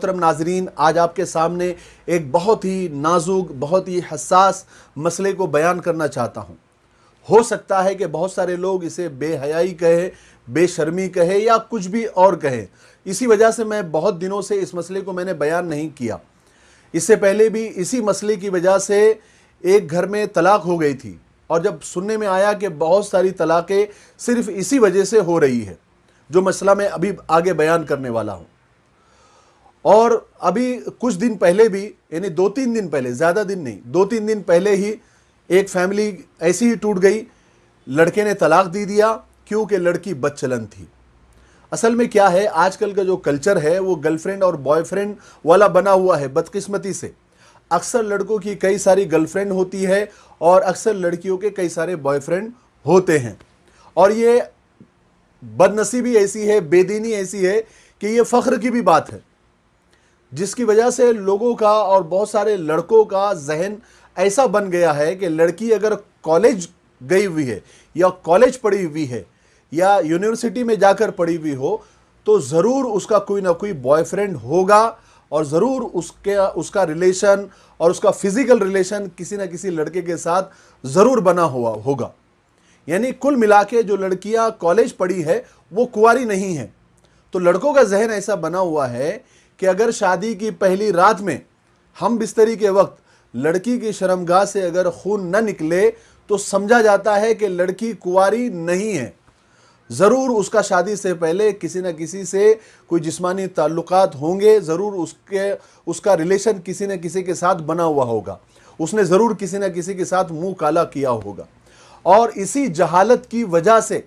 محतरम नाजरीन, आज आपके सामने एक बहुत ही नाजुक, बहुत ही हसास मसले को बयान करना चाहता हूँ। हो सकता है कि बहुत सारे लोग इसे बेहयाई कहे, बेशर्मी कहे या कुछ भी और कहे। इसी वजह से मैं बहुत दिनों से इस मसले को मैंने बयान नहीं किया। इससे पहले भी इसी मसले की वजह से एक घर में तलाक हो गई थी, और जब सुनने में आया कि बहुत सारी तलाक़ें सिर्फ इसी वजह से हो रही है, जो मसला मैं अभी आगे बयान करने वाला हूँ। और अभी कुछ दिन पहले भी, यानी 2-3 दिन पहले, ज़्यादा दिन नहीं, 2-3 दिन पहले ही एक फैमिली ऐसी ही टूट गई। लड़के ने तलाक दे दिया क्योंकि लड़की बदचलन थी। असल में क्या है, आजकल का जो कल्चर है वो गर्लफ्रेंड और बॉयफ्रेंड वाला बना हुआ है। बदकिस्मती से अक्सर लड़कों की कई सारी गर्लफ्रेंड होती है और अक्सर लड़कियों के कई सारे बॉयफ्रेंड होते हैं। और ये बदनसीबी ऐसी है, बेदीनी ऐसी है कि ये फ़ख्र की भी बात है, जिसकी वजह से लोगों का और बहुत सारे लड़कों का जहन ऐसा बन गया है कि लड़की अगर कॉलेज गई हुई है या कॉलेज पढ़ी हुई है या यूनिवर्सिटी में जाकर पढ़ी हुई हो, तो ज़रूर उसका कोई ना कोई बॉयफ्रेंड होगा और ज़रूर उसका रिलेशन और उसका फिज़िकल रिलेशन किसी न किसी लड़के के साथ ज़रूर बना हुआ होगा। यानी कुल मिला के जो लड़कियां कॉलेज पढ़ी है वो कुंवारी नहीं है। तो लड़कों का जहन ऐसा बना हुआ है कि अगर शादी की पहली रात में हम बिस्तरी के वक्त लड़की की शर्मगाह से अगर खून न निकले तो समझा जाता है कि लड़की कुंवारी नहीं है। ज़रूर उसका शादी से पहले किसी न किसी से कोई जिस्मानी ताल्लुकात होंगे, ज़रूर उसका रिलेशन किसी न किसी के साथ बना हुआ होगा, उसने ज़रूर किसी न किसी के साथ मुंह काला किया होगा। और इसी जहालत की वजह से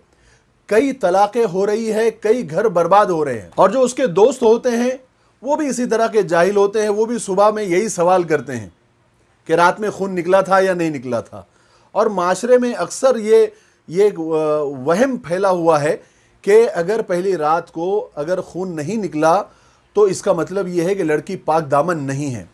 कई तलाक़ें हो रही है, कई घर बर्बाद हो रहे हैं। और जो उसके दोस्त होते हैं वो भी इसी तरह के जाहिल होते हैं। वो भी सुबह में यही सवाल करते हैं कि रात में खून निकला था या नहीं निकला था। और माशरे में अक्सर ये वहम फैला हुआ है कि अगर पहली रात को अगर खून नहीं निकला तो इसका मतलब ये है कि लड़की पाक दामन नहीं है।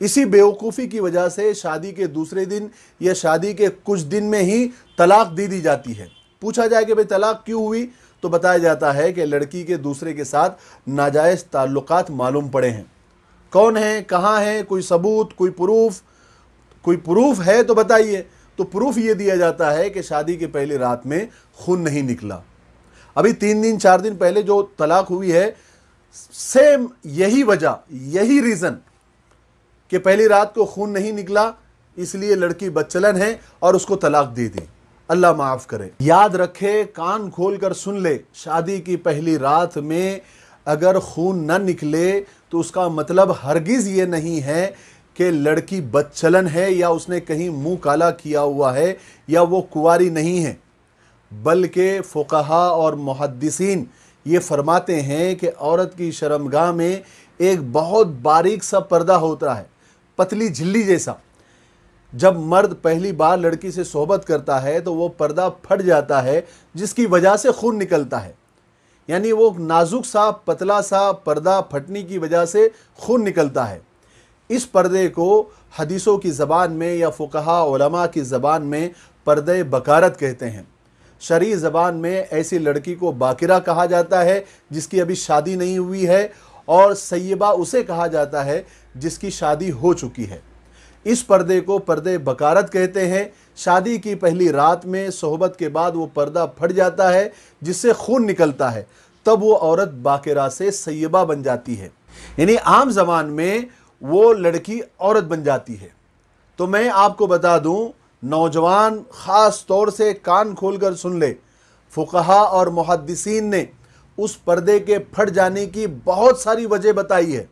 इसी बेवकूफ़ी की वजह से शादी के दूसरे दिन या शादी के कुछ दिन में ही तलाक दे दी जाती है। पूछा जाए कि भाई तलाक क्यों हुई, तो बताया जाता है कि लड़की के दूसरे के साथ नाजायज़ ताल्लुकात मालूम पड़े हैं। कौन है, कहाँ है, कोई सबूत, कोई प्रूफ है तो बताइए। तो प्रूफ ये दिया जाता है कि शादी की पहली रात में खून नहीं निकला। अभी 3 दिन 4 दिन पहले जो तलाक हुई है, सेम यही वजह, यही रीज़न कि पहली रात को खून नहीं निकला, इसलिए लड़की बदचलन है और उसको तलाक दे दी। अल्लाह माफ़ करे। याद रखे, कान खोल कर सुन ले, शादी की पहली रात में अगर खून न निकले तो उसका मतलब हरगिज़ ये नहीं है कि लड़की बदचलन है या उसने कहीं मुंह काला किया हुआ है या वो कुंवारी नहीं है। बल्कि फ़ुक़हा और मुहद्दिसीन ये फरमाते हैं कि औरत की शर्मगाह में एक बहुत बारीक सा पर्दा होता है, पतली झिल्ली जैसा। जब मर्द पहली बार लड़की से सोहबत करता है तो वो पर्दा फट जाता है, जिसकी वजह से खून निकलता है। यानी वो नाजुक सा पतला सा पर्दा फटने की वजह से खून निकलता है। इस पर्दे को हदीसों की ज़बान में या फ़ुक़हा उलमा की ज़बान में पर्दे बकारत कहते हैं। शरई ज़बान में ऐसी लड़की को बाकिरा कहा जाता है जिसकी अभी शादी नहीं हुई है, और सय्यबा उसे कहा जाता है जिसकी शादी हो चुकी है। इस पर्दे को पर्दे बकारत कहते हैं। शादी की पहली रात में सोहबत के बाद वो पर्दा फट जाता है जिससे खून निकलता है, तब वो औरत बाकिरा से सय्यबा बन जाती है। यानी आम ज़बान में वो लड़की औरत बन जाती है। तो मैं आपको बता दूं, नौजवान ख़ास तौर से कान खोलकर सुन ले, फ़ुक़हा और मुहद्दिसीन ने उस पर्दे के फट जाने की बहुत सारी वजह बताई है।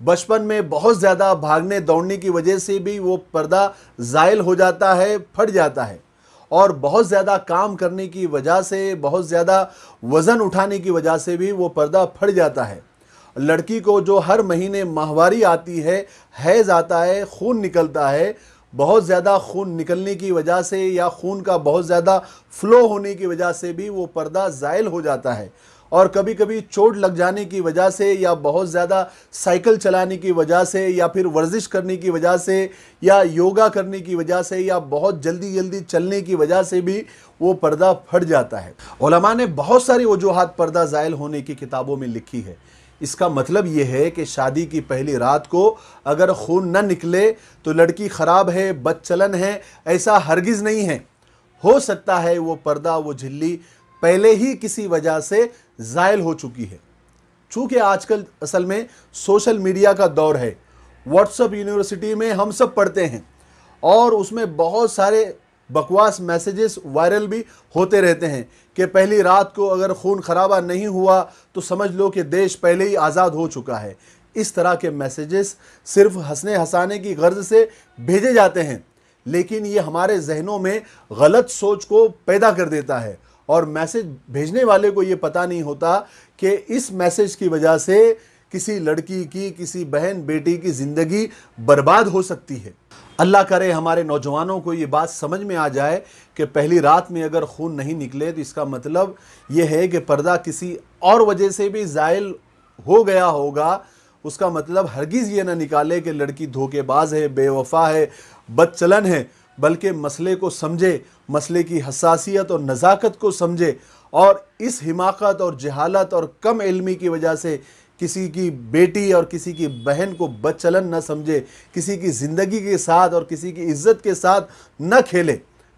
बचपन में बहुत ज़्यादा भागने दौड़ने की वजह से भी वो पर्दा ज़ाइल हो जाता है, फट जाता है। और बहुत ज़्यादा काम करने की वजह से, बहुत ज़्यादा वज़न उठाने की वजह से भी वो पर्दा फट जाता है। लड़की को जो हर महीने माहवारी आती है, हैज़ आता है, खून निकलता है, बहुत ज़्यादा खून निकलने की वजह से या खून का बहुत ज़्यादा फ़्लो होने की वजह से भी वो पर्दा ज़ाइल हो जाता है। और कभी कभी चोट लग जाने की वजह से या बहुत ज़्यादा साइकिल चलाने की वजह से या फिर वर्जिश करने की वजह से या योगा करने की वजह से या बहुत जल्दी चलने की वजह से भी वो पर्दा फट जाता है। उलमा ने बहुत सारी वजूहात पर्दा ज़ाइल होने की किताबों में लिखी है। اس کا مطلب یہ ہے کہ شادی کی پہلی رات کو اگر خون نہ نکلے تو لڑکی خراب ہے، بد چلن ہے، ایسا ہرگز نہیں ہے۔ ہو سکتا ہے وہ پردہ، وہ جھلی پہلے ہی کسی وجہ سے زائل ہو چکی ہے۔ چونکہ آج کل اصل میں سوشل میڈیا کا دور ہے، واٹس ایپ یونیورسٹی میں ہم سب پڑھتے ہیں اور اس میں بہت سارے بکواس میسیجز وائرل بھی ہوتے رہتے ہیں کہ پہلی رات کو اگر خون خرابہ نہیں ہوا تو سمجھ لو کہ دیش پہلے ہی آزاد ہو چکا ہے۔ اس طرح کے میسیجز صرف ہنسنے ہنسانے کی غرض سے بھیجے جاتے ہیں، لیکن یہ ہمارے ذہنوں میں غلط سوچ کو پیدا کر دیتا ہے، اور میسیج بھیجنے والے کو یہ پتہ نہیں ہوتا کہ اس میسیج کی وجہ سے کسی لڑکی کی، کسی بہن بیٹی کی زندگی برباد ہو سکتی ہے۔ اللہ کرے ہمارے نوجوانوں کو یہ بات سمجھ میں آ جائے کہ پہلی رات میں اگر خون نہیں نکلے تو اس کا مطلب یہ ہے کہ پردہ کسی اور وجہ سے بھی زائل ہو گیا ہوگا۔ اس کا مطلب ہرگز یہ نہ نکالے کہ لڑکی دھوکے باز ہے، بے وفا ہے، بد چلن ہے، بلکہ مسئلے کو سمجھے، مسئلے کی حساسیت اور نزاکت کو سمجھے، اور اس حماقت اور جہالت اور کم علمی کی وجہ سے کسی کی بیٹی اور کسی کی بہن کو بد چلن نہ سمجھے، کسی کی زندگی کے ساتھ اور کسی کی عزت کے ساتھ نہ کھیلے۔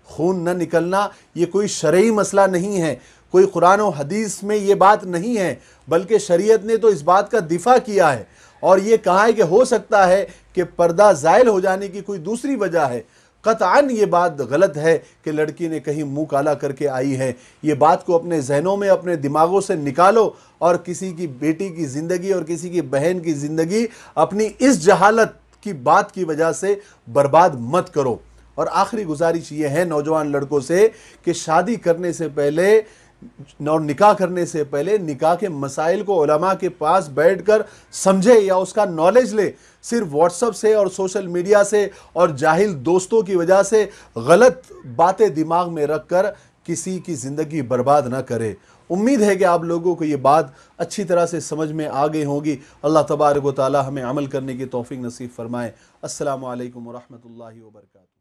خون نہ نکلنا یہ کوئی شرعی مسئلہ نہیں ہے، کوئی قرآن و حدیث میں یہ بات نہیں ہے، بلکہ شریعت نے تو اس بات کا دفاع کیا ہے اور یہ کہا ہے کہ ہو سکتا ہے کہ پردہ زائل ہو جانے کی کوئی دوسری وجہ ہے۔ قطعاً یہ بات غلط ہے کہ لڑکی نے کہیں منہ کالا کر کے آئی ہے۔ یہ بات کو اپنے ذہنوں میں، اپنے دماغوں سے نکالو اور کسی کی بیٹی کی زندگی اور کسی کی بہن کی زندگی اپنی اس جہالت کی بات کی وجہ سے برباد مت کرو۔ اور آخری گزارش یہ ہے نوجوان لڑکوں سے کہ شادی کرنے سے پہلے اور نکاح کرنے سے پہلے نکاح کے مسائل کو علماء کے پاس بیٹھ کر سمجھے یا اس کا نالج لے۔ صرف واٹس ایپ سے اور سوشل میڈیا سے اور جاہل دوستوں کی وجہ سے غلط باتیں دماغ میں رکھ کر کسی کی زندگی برباد نہ کرے۔ امید ہے کہ آپ لوگوں کو یہ بات اچھی طرح سے سمجھ میں آ گئی ہوگی۔ اللہ تبارک و تعالی ہمیں عمل کرنے کی توفیق نصیب فرمائے۔ السلام علیکم ورحمۃ اللہ وبرکاتہ۔